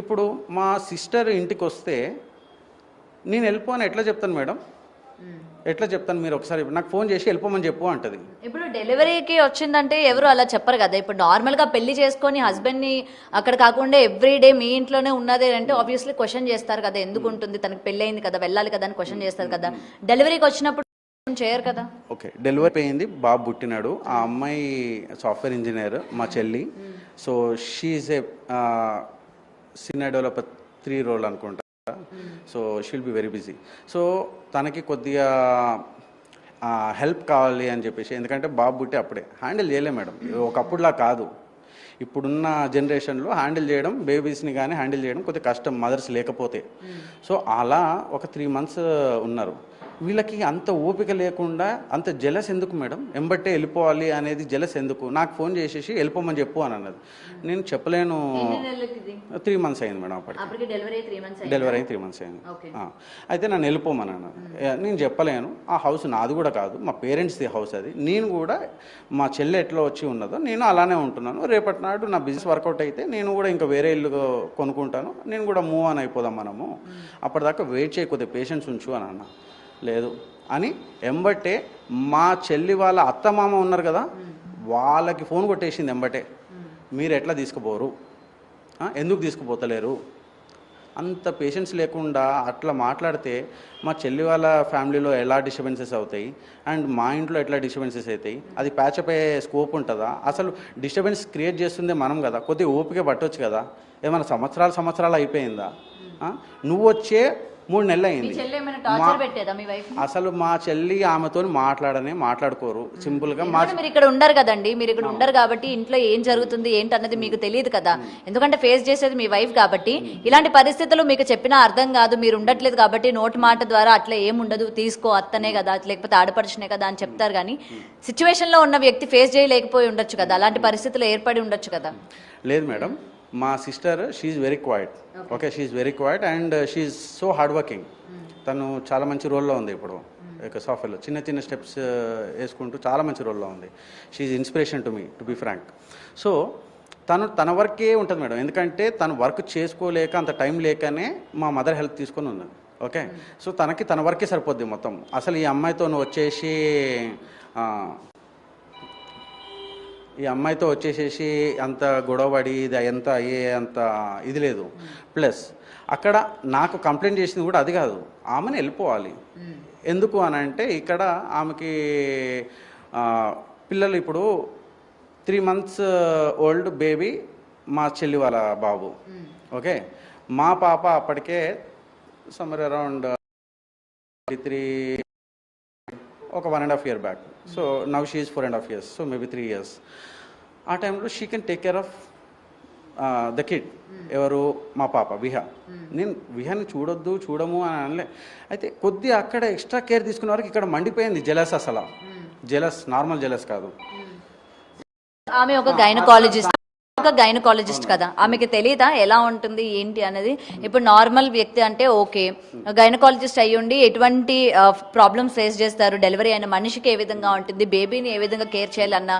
ఇప్పుడు మా సిస్టర్ ఇంటికి వస్తే నేను వెళ్ళిపోని ఎట్లా చెప్తాను మేడం, ఎట్లా చెప్తాను? మీరు ఒకసారి నాకు ఫోన్ చేసి వెళ్ళిపోమని చెప్పు అంటది. ఇప్పుడు డెలివరీకి వచ్చిందంటే ఎవరు అలా చెప్పరు కదా. ఇప్పుడు నార్మల్గా పెళ్లి చేసుకొని హస్బెండ్ని అక్కడ కాకుండా ఎవ్రీడే మీ ఇంట్లోనే ఉన్నదే అంటే ఆబ్వియస్లీ క్వశ్చన్ చేస్తారు కదా, ఎందుకు ఉంటుంది, తనకు పెళ్ళి అయింది కదా, వెళ్ళాలి కదా అని క్వశ్చన్ చేస్తారు కదా. డెలివరీకి వచ్చినప్పుడు చేయరు కదా. ఓకే, డెలివరీ అయింది, బాబు పుట్టినాడు. ఆ అమ్మాయి సాఫ్ట్వేర్ ఇంజనీర్, మా చెల్లి. So she is a senior developer 3 role అనుకుంటా. So she will be very busy. So తనకి కొద్దిగా హెల్ప్ కావాలి అని చెప్పేసి, ఎందుకంటే బాబు పుట్టి అప్పుడే హ్యాండిల్ చేయలే మేడం, ఒకప్పుడులా కాదు. ఇప్పుడున్న జనరేషన్లో హ్యాండిల్ చేయడం, బేబీస్ని కానీ హ్యాండిల్ చేయడం కొద్దిగా కష్టం, మదర్స్ లేకపోతే. సో అలా ఒక 3 months ఉన్నారు. వీళ్ళకి అంత ఓపిక లేకుండా అంత జెలస్ ఎందుకు మేడం, ఎంబట్టే వెళ్ళిపోవాలి అనేది జెలస్ ఎందుకు? నాకు ఫోన్ చేసేసి వెళ్ళిపోమని చెప్పు అని అన్నది. నేను చెప్పలేను. 3 months అయింది మేడం అప్పటికి. డెలివరీ అయి 3 months అయింది. అయితే నన్ను వెళ్ళిపోమని అన్నది. నేను చెప్పలేను, ఆ హౌస్ నాది కూడా కాదు, మా పేరెంట్స్ది హౌస్ అది. నేను కూడా మా చెల్లె ఎట్లా వచ్చి ఉన్నదో నేను అలానే ఉంటున్నాను. రేపటి నాడు నా బిజినెస్ వర్కౌట్ అయితే నేను కూడా ఇంకా వేరే ఇల్లు కొనుక్కుంటాను, నేను కూడా మూవ్ ఆన్ అయిపోదాం మనము, అప్పటిదాకా వెయిట్ చేయకపోతే పేషెన్స్ ఉంచు అని అన్న. లేదు అని ఎంబట్టే మా చెల్లి వాళ్ళ అత్తమామ ఉన్నారు కదా, వాళ్ళకి ఫోన్ కొట్టేసింది ఎంబటే. మీరు ఎట్లా తీసుకుపోరు, ఎందుకు తీసుకుపోతలేరు? అంత పేషెన్స్ లేకుండా అట్లా మాట్లాడితే మా చెల్లి వాళ్ళ ఫ్యామిలీలో ఎలా డిస్టర్బెన్సెస్ అవుతాయి అండ్ మా ఇంట్లో ఎట్లా డిస్టర్బెన్సెస్ అవుతాయి? అది ప్యాచప్ అయ్యే స్కోప్ ఉంటుందా? అసలు డిస్టర్బెన్స్ క్రియేట్ చేస్తుందే మనం కదా, కొద్దిగా ఓపిక పట్టొచ్చు కదా. ఏమైనా సంవత్సరాలు అయిపోయిందా? నువ్వు వచ్చే 3 నెలలు అయింది. అసలు మా చెల్లి ఆమెతో మాట్లాడుకోరు సింపుల్ గా. మీరు ఇక్కడ ఉండరు కదండి, మీరు ఇక్కడ ఉండరు కాబట్టి ఇంట్లో ఏం జరుగుతుంది ఏంటి అన్నది మీకు తెలియదు కదా, ఎందుకంటే ఫేస్ చేసేది మీ వైఫ్ కాబట్టి. ఇలాంటి పరిస్థితులు మీకు చెప్పినా అర్థం కాదు, మీరు ఉండట్లేదు కాబట్టి నోటి మాట ద్వారా అట్లా ఏముండదు, తీసుకో అత్తనే కదా లేకపోతే ఆడపడుచునే కదా అని చెప్తారు. కానీ సిచ్యువేషన్ లో ఉన్న వ్యక్తి ఫేస్ చేయలేకపోయి ఉండొచ్చు కదా, అలాంటి పరిస్థితులు ఏర్పడి ఉండొచ్చు కదా. లేదు మేడం, మా sister she's very quiet. Okay, she's very quiet and she's so hard working. తను చాలా మంచి రోల్లో ఉంది ఇప్పుడు సాఫ్ట్వేర్లో, చిన్న స్టెప్స్ వేసుకుంటూ చాలా మంచి రోల్లో ఉంది. She's inspiration to me, to be frank. So తన వర్కే ఉంటుంది మేడం, ఎందుకంటే తను వర్క్ చేసుకోలేక అంత టైం లేకనే మా మదర్ హెల్ప్ తీసుకొని ఉన్నది. ఓకే, సో తన వర్కే సరిపోద్ది మొత్తం. అసలు ఈ అమ్మాయితో వచ్చేసేసి అంత గొడవపడి ఇది ఎంత అయ్యే అంత ఇది లేదు. ప్లస్ అక్కడ నాకు కంప్లైంట్ చేసింది కూడా అది కాదు, ఆమెను వెళ్ళిపోవాలి. ఎందుకు అని అంటే ఇక్కడ ఆమెకి పిల్లలు ఇప్పుడు 3 months ఓల్డ్ బేబీ మా చెల్లి వాళ్ళ బాబు. ఓకే, మా పాప అప్పటికే సమ్మర్ అరౌండ్ 3 ఒక 1.5 year back. So now she is 4.5 years, so maybe 3 years. ఆ టైంలో she can take care of the kid. ఎవరు? మా పాప విహా. నేను విహాని చూడము అని అనలే. అయితే కొద్దిగా అక్కడ ఎక్స్ట్రా కేర్ తీసుకునే వరకు ఇక్కడ మండిపోయింది జెలస్. అసలు జెలస్, నార్మల్ జెలస్ కాదు. ఆమె ఒక గైనకాలజిస్ట్ కదా, ఆమెకి తెలియదా ఎలా ఉంటుంది ఏంటి అనేది? ఇప్పుడు నార్మల్ వ్యక్తి అంటే ఓకే, గైనకాలజిస్ట్ అయ్యుండి ఎటువంటి ప్రాబ్లమ్స్ ఫేస్ చేస్తారు, డెలివరీ అయిన మనిషికి ఏ విధంగా ఉంటుంది, బేబీని ఏ విధంగా కేర్ చేయాలన్న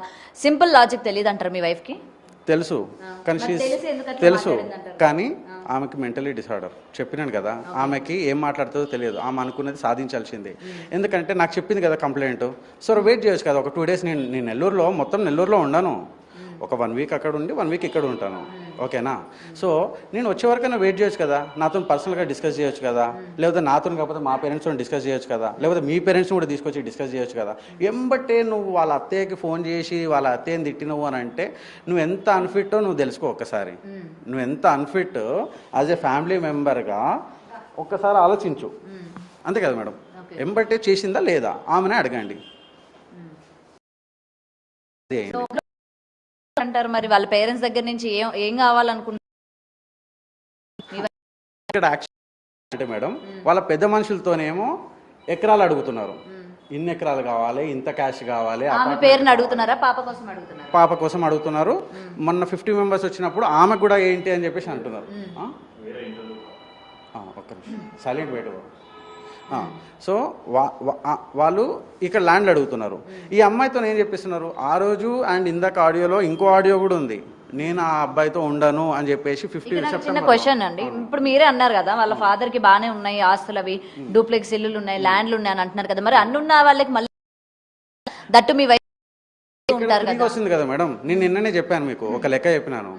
సింపుల్ లాజిక్ తెలియదు అంటారు మీ వైఫ్ కి? తెలుసు, కానీ తెలుసు కానీ ఆమెకి మెంటలీ డిసార్డర్. చెప్పినాను కదా, ఆమెకి ఏం మాట్లాడుతుందో తెలియదు. ఆమె అనుకున్నది సాధించాల్సిందే. ఎందుకంటే నాకు చెప్పింది కదా కంప్లైంట్. సో వెయిట్ చేయొచ్చు కదా, ఒక 2 days. నేను నెల్లూరులో ఉండను. ఒక 1 week అక్కడ ఉండి 1 week ఇక్కడ ఉంటాను. ఓకేనా? సో నేను వచ్చే వరకైనా వెయిట్ చేయొచ్చు కదా, నాతో పర్సనల్గా డిస్కస్ చేయొచ్చు కదా, లేకపోతే నాతో కాకపోతే మా పేరెంట్స్తో డిస్కస్ చేయొచ్చు కదా, లేకపోతే మీ పేరెంట్స్ని కూడా తీసుకొచ్చి డిస్కస్ చేయొచ్చు కదా. ఎంబట్టే నువ్వు వాళ్ళ అత్తయ్యకి ఫోన్ చేసి వాళ్ళ అత్తయ్యని తిట్టినవు అని అంటే నువ్వు ఎంత అన్ఫిట్టో నువ్వు తెలుసుకో ఒక్కసారి. నువ్వు ఎంత అన్ఫిట్ యాజ్ ఏ ఫ్యామిలీ మెంబర్గా ఒక్కసారి ఆలోచించు. అంతే కదా మేడం? ఎంబట్టే చేసిందా లేదా ఆమెనే అడగండి. అంటారు మరి వాళ్ళ పేరెంట్స్ దగ్గర నుంచి ఏం కావాలనుకుంటున్నారు అంటే మేడం, వాళ్ళ పెద్ద మనుషులతోనేమో ఎకరాలు అడుగుతున్నారు. ఇన్ని ఎకరాలు కావాలి, ఇంత క్యాష్ కావాలి. ఆమె పేరుని అడుగుతున్నారా, పాప కోసం అడుగుతున్నారు? పాప కోసం అడుగుతున్నారు. మొన్న 50 members వచ్చినప్పుడు ఆమె కూడా ఏంటి అని చెప్పేసి అంటున్నారు. ఒక్క నిమిషం సైలెంట్ పెట్టు. సో వాళ్ళు ఇక్కడ ల్యాండ్లు అడుగుతున్నారు. ఈ అమ్మాయితో ఏం చెప్పిస్తున్నారు ఆ రోజు, అండ్ ఇందాక ఆడియోలో ఇంకో ఆడియో కూడా ఉంది, నేను ఆ అబ్బాయితో ఉండను అని చెప్పేసి 50 చిన్న క్వశ్చన్ అండి. ఇప్పుడు మీరే అన్నారు కదా వాళ్ళ ఫాదర్ కి బానే ఉన్నాయి ఆస్తులు, అవి డూప్లెక్స్ ఇల్లులు ఉన్నాయి, ల్యాండ్లు ఉన్నాయి అని అంటున్నారు కదా, మరి అన్నున్న వాళ్ళకి మళ్ళీ దట్టు మీ వస్తుంది కదా మేడం. నేను నిన్ననే చెప్పాను మీకు, ఒక లెక్క చెప్పినాను.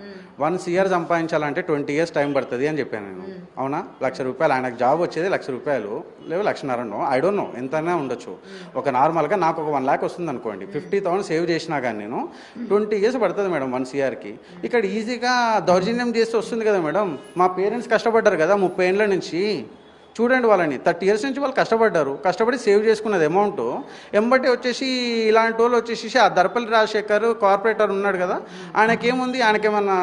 1 year సంపాదించాలంటే 20 years టైం పడుతుంది అని చెప్పాను నేను. అవునా? ₹1,00,000 ఆయనకు జాబ్ వచ్చేది ₹1,00,000 లేదా ₹1,50,000, ఐ డోంట్ నో, ఎంతైనా ఉండొచ్చు. ఒక నార్మల్గా నాకు ఒక 1 lakh వస్తుంది అనుకోండి, 50,000 సేవ్ చేసినా కానీ నేను 20 years పడుతుంది మేడం 1 yearకి. ఇక్కడ ఈజీగా దౌర్జన్యం చేస్తే వస్తుంది కదా మేడం. మా పేరెంట్స్ కష్టపడ్డారు కదా 30 ఏళ్ళ నుంచి. చూడండి వాళ్ళని 30 years నుంచి వాళ్ళు కష్టపడి సేవ్ చేసుకున్నది అమౌంట్ ఎంబటి వచ్చేసి ఇలాంటి వాళ్ళు వచ్చేసి ఆ దర్పల్లి రాజశేఖర్ కార్పొరేటర్ ఉన్నాడు కదా, ఆయనకేముంది, ఆయనకేమన్నా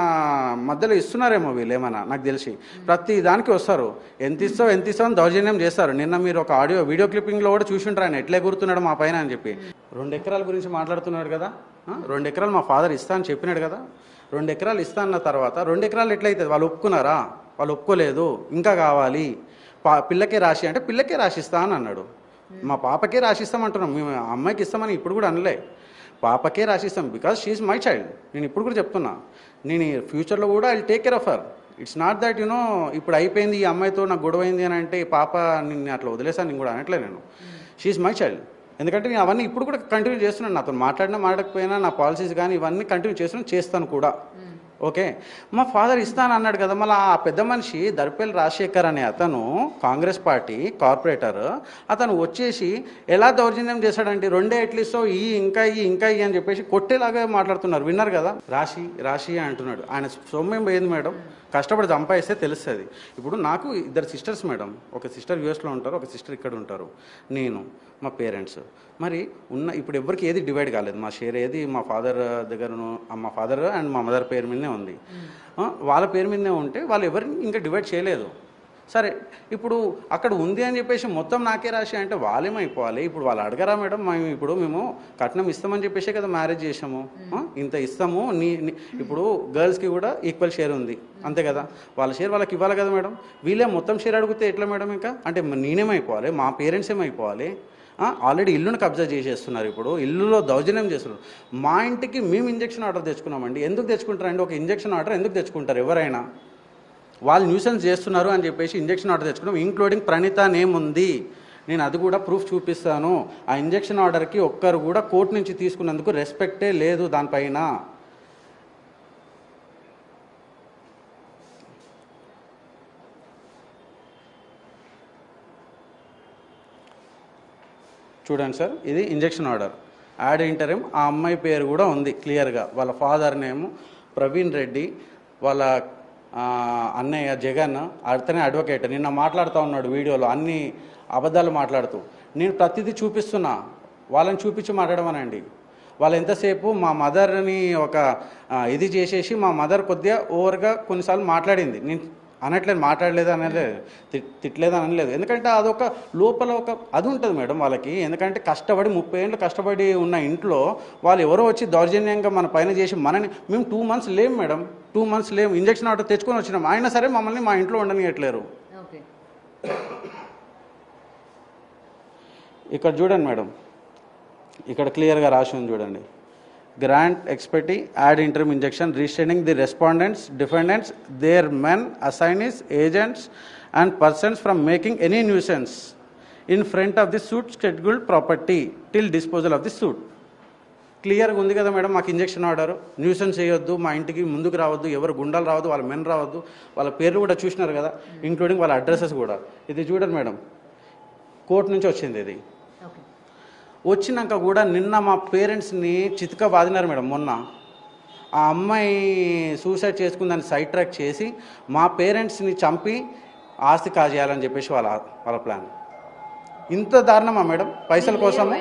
మధ్యలో ఇస్తున్నారేమో వీళ్ళు ఏమన్నా, నాకు తెలిసి ప్రతి దానికి వస్తారు, ఎంత ఇస్తావు అని దౌర్జన్యం చేస్తారు. నిన్న మీరు ఒక వీడియో క్లిప్పింగ్లో కూడా చూసింటారు ఆయన ఎట్లా ఎగురుతున్నాడు మా పైన అని చెప్పి. 2 ఎకరాల గురించి మాట్లాడుతున్నాడు కదా, 2 ఎకరాలు మా ఫాదర్ ఇస్తా అని చెప్పినాడు కదా. 2 ఎకరాలు ఇస్తా అన్న తర్వాత 2 ఎకరాలు ఎట్లయితుంది? వాళ్ళు ఒప్పుకున్నారా? వాళ్ళు ఒప్పుకోలేదు, ఇంకా కావాలి, పిల్లకే రాసి అంటే పిల్లకే రాసిస్తా అని అన్నాడు. మా పాపకే రాసిస్తామంటున్నాం, మేము అమ్మాయికి ఇస్తామని ఇప్పుడు కూడా అనలే, పాపకే రాసిస్తాం, బికాజ్ షీఈ్ మై చైల్డ్. నేను ఇప్పుడు కూడా చెప్తున్నా, నేను ఫ్యూచర్లో కూడా I take care of her. It's not that ఇప్పుడు అయిపోయింది ఈ అమ్మాయితో నాకు గొడవ అయింది అని అంటే పాప నిన్ను అట్లా వదిలేసాను నేను కూడా అనట్లే. నేను షీఈ్ మై చైల్డ్, ఎందుకంటే నేను అవన్నీ ఇప్పుడు కూడా కంటిన్యూ చేస్తున్నాను. నాతో మాట్లాడకపోయినా నా పాలసీస్ కానీ ఇవన్నీ కంటిన్యూ చేస్తాను కూడా. ఓకే, మా ఫాదర్ ఇస్తాను అన్నాడు కదా, మళ్ళీ ఆ పెద్ద మనిషి దర్పల్లి రాజశేఖర్ అనే అతను కాంగ్రెస్ పార్టీ కార్పొరేటర్, అతను వచ్చేసి ఎలా దౌర్జన్యం చేశాడంటే 2 ఎట్లిస్టో ఇంకా అని చెప్పేసి కొట్టేలాగా మాట్లాడుతున్నారు. విన్నారు కదా, రాశి అంటున్నాడు. ఆయన సొమ్మేం పోయింది మేడం, కష్టపడి సంపాదిస్తే తెలుస్తుంది. ఇప్పుడు నాకు 2 సిస్టర్స్ మేడం, ఒక సిస్టర్ యూఎస్లో ఉంటారు, ఒక సిస్టర్ ఇక్కడ ఉంటారు, నేను, మా పేరెంట్స్. మరి ఇప్పుడు ఎవరికి ఏది డివైడ్ కాలేదు, మా షేర్ ఏది మా ఫాదర్ దగ్గరను, మా ఫాదర్ అండ్ మా మదర్ పేరు మీదనే ఉంది. వాళ్ళ పేరు మీదనే ఉంటే వాళ్ళు ఎవరిని ఇంకా డివైడ్ చేయలేదు. సరే, ఇప్పుడు అక్కడ ఉంది అని చెప్పేసి మొత్తం నాకే రాసి అంటే వాళ్ళేమైపోవాలి? ఇప్పుడు వాళ్ళు అడగరా మేడం, మేము కట్నం ఇస్తామని చెప్పేసే కదా మ్యారేజ్ చేసాము, ఇంత ఇస్తాము, ఇప్పుడు గర్ల్స్కి కూడా ఈక్వల్ షేర్ ఉంది అంతే కదా, వాళ్ళ షేర్ వాళ్ళకి ఇవ్వాలి కదా మేడం. వీళ్ళే మొత్తం షేర్ అడిగితే ఎట్లా మేడం? ఇంకా అంటే నేనేమైపోవాలి, మా పేరెంట్స్ ఏమైపోవాలి? ఆల్రెడీ ఇల్లును కబ్జా చేసేస్తున్నారు, ఇప్పుడు ఇల్లులో దౌర్జన్యం చేస్తున్నారు. మా ఇంటికి మేము ఇంజక్షన్ ఆర్డర్ తెచ్చుకున్నామండి. ఎందుకు తెచ్చుకుంటారండి? ఒక ఇంజక్షన్ ఆర్డర్ ఎందుకు తెచ్చుకుంటారు ఎవరైనా? వాళ్ళు న్యూసెన్స్ చేస్తున్నారు అని చెప్పేసి ఇంజక్షన్ ఆర్డర్ తెచ్చుకున్నాం, ఇంక్లూడింగ్ ప్రణీత నేమ్ ఉంది. నేను అది కూడా ప్రూఫ్ చూపిస్తాను. ఆ ఇంజక్షన్ ఆర్డర్కి ఒక్కరు కూడా కోర్టు నుంచి తీసుకున్నందుకు రెస్పెక్టే లేదు దానిపైన. చూడండి సార్, ఇది ఇంజక్షన్ ఆర్డర్, యాడ్ ఇంటరిమ్, ఆ అమ్మాయి పేరు కూడా ఉంది క్లియర్గా. వాళ్ళ ఫాదర్ నేమ్ ప్రవీణ్ రెడ్డి, వాళ్ళ అన్నయ్య జగన్, అతనే అడ్వకేట్. నిన్న మాట్లాడుతూ ఉన్నాడు వీడియోలో అన్ని అబద్ధాలు మాట్లాడుతూ. నేను ప్రతిదీ చూపిస్తున్నా, వాళ్ళని చూపించి మాట్లాడమనండి. వాళ్ళు ఎంతసేపు మా మదర్ని ఒక ఇది చేసేసి మా మదర్ కొద్దిగా ఓవర్గా కొన్నిసార్లు మాట్లాడింది. నేను అనట్లేదు, మాట్లాడలేదు అనలేదు, తిట్టలేదు అనలేదు. ఎందుకంటే అదొక లోపల ఒక అది ఉంటుంది మేడం వాళ్ళకి. ఎందుకంటే కష్టపడి 30 ఏళ్ళు కష్టపడి ఉన్న ఇంట్లో వాళ్ళు ఎవరో వచ్చి దౌర్జన్యంగా మన పైన చేసి మేము 2 months లేము మేడం, 2 months లేము. ఇంజక్షన్ ఆర్డర్ తెచ్చుకొని వచ్చినాం, అయినా సరే మమ్మల్ని మా ఇంట్లో ఉండనియట్లేరు. ఇక్కడ చూడండి మేడం, ఇక్కడ క్లియర్గా రాసి ఉంది చూడండి. Grant expertise, add interim injection, restraining the respondents, defendants, their men, assignees, agents and persons from making any nuisance in front of the suit scheduled property till disposal of the suit. క్లియర్గా ఉంది కదా madam మాకు injection order. Nuisance చేయొద్దు, మా ఇంటికి ముందుకు రావద్దు, ఎవరు గుండాలు రావద్దు, వాళ్ళ మెన్ రావద్దు, వాళ్ళ పేర్లు కూడా చూసినారు కదా, ఇంక్లూడింగ్ వాళ్ళ అడ్రసెస్ కూడా. ఇది చూడండి మేడం, కోర్టు నుంచి వచ్చింది. ఇది వచ్చినాక కూడా నిన్న మా పేరెంట్స్ని చితక బాదినారు మేడం. మొన్న ఆ అమ్మాయి సూసైడ్ చేసుకుందని సైడ్ ట్రాక్ చేసి మా పేరెంట్స్ని చంపి ఆస్తి కాజేయాలని చెప్పేసి వాళ్ళ ప్లాన్. ఇంత దారుణమా మేడం? పైసల కోసము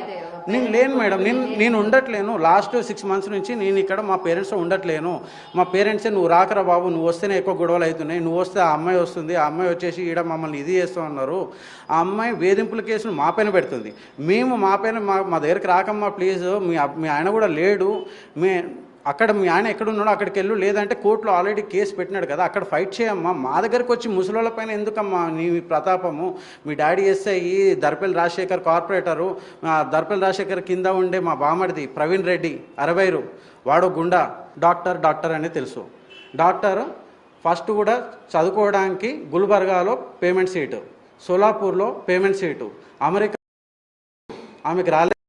నేను లేను మేడం, నేను ఉండట్లేను. లాస్ట్ 6 months నుంచి నేను ఇక్కడ మా పేరెంట్స్తో ఉండట్లేను. మా పేరెంట్సే నువ్వు రాకరా బాబు, నువ్వు వస్తేనే ఎక్కువ గొడవలు అవుతున్నాయి, నువ్వు వస్తే ఆ అమ్మాయి వస్తుంది, ఆ అమ్మాయి వచ్చేసి ఈడ మమ్మల్ని ఇది చేస్తూ ఉన్నారు. ఆ అమ్మాయి వేధింపుల కేసును మా పైన పెడుతుంది. మేము మా పైన మా దగ్గరికి రాకమ్మా ప్లీజ్, మీ ఆయన కూడా లేడు, అక్కడ మీ ఆయన ఎక్కడున్నాడో అక్కడికి వెళ్ళు, లేదంటే కోర్టులో ఆల్రెడీ కేసు పెట్టినాడు కదా అక్కడ ఫైట్ చేయమ్మా, మా దగ్గరికి వచ్చి ముసలోళ్ళ పైన ఎందుకమ్మా నీ ప్రతాపము? మీ daddy SI Darpalli Rajasekhar corporator, Darpalli Rajasekhar కింద ఉండే మా బామడిది ప్రవీణ్ రెడ్డి 60, వాడు గుండా, డాక్టర్ అనేది తెలుసు. డాక్టర్ ఫస్ట్ కూడా చదువుకోవడానికి గుల్బర్గాలో పేమెంట్ సీటు, సోలాపూర్లో పేమెంట్ సీటు, అమెరికా ఆమెకి రాలేదు.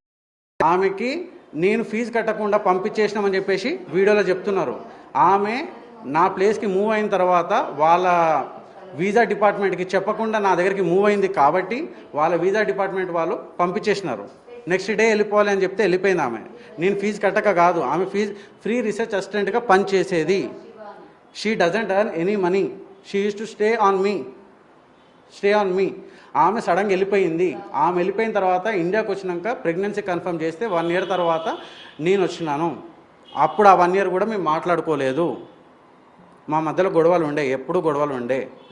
ఆమెకి నేను ఫీజు కట్టకుండా పంపించేసినామని చెప్పేసి వీడియోలో చెప్తున్నారు. ఆమె నా ప్లేస్కి మూవ్ అయిన తర్వాత వాళ్ళ వీసా డిపార్ట్మెంట్కి చెప్పకుండా నా దగ్గరికి మూవ్ అయింది కాబట్టి వాళ్ళ వీసా డిపార్ట్మెంట్ వాళ్ళు పంపించేసినారు. నెక్స్ట్ డే వెళ్ళిపోవాలి అని చెప్తే వెళ్ళిపోయింది ఆమె. నేను ఫీజు కట్టక కాదు, ఆమె ఫ్రీ రీసెర్చ్ అసిస్టెంట్గా పనిచేసేది. She doesn't earn any money, she use to stay on me. Stay on me. ఆమె సడన్గా వెళ్ళిపోయింది. ఆమె వెళ్ళిపోయిన తర్వాత ఇండియాకి వచ్చినాక ప్రెగ్నెన్సీ కన్ఫర్మ్ చేస్తే 1 ఇయర్ తర్వాత నేను వచ్చినాను. అప్పుడు ఆ 1 ఇయర్ కూడా మేము మాట్లాడుకోలేదు. మా మధ్యలో గొడవలు ఉండే, ఎప్పుడు గొడవలు ఉండే.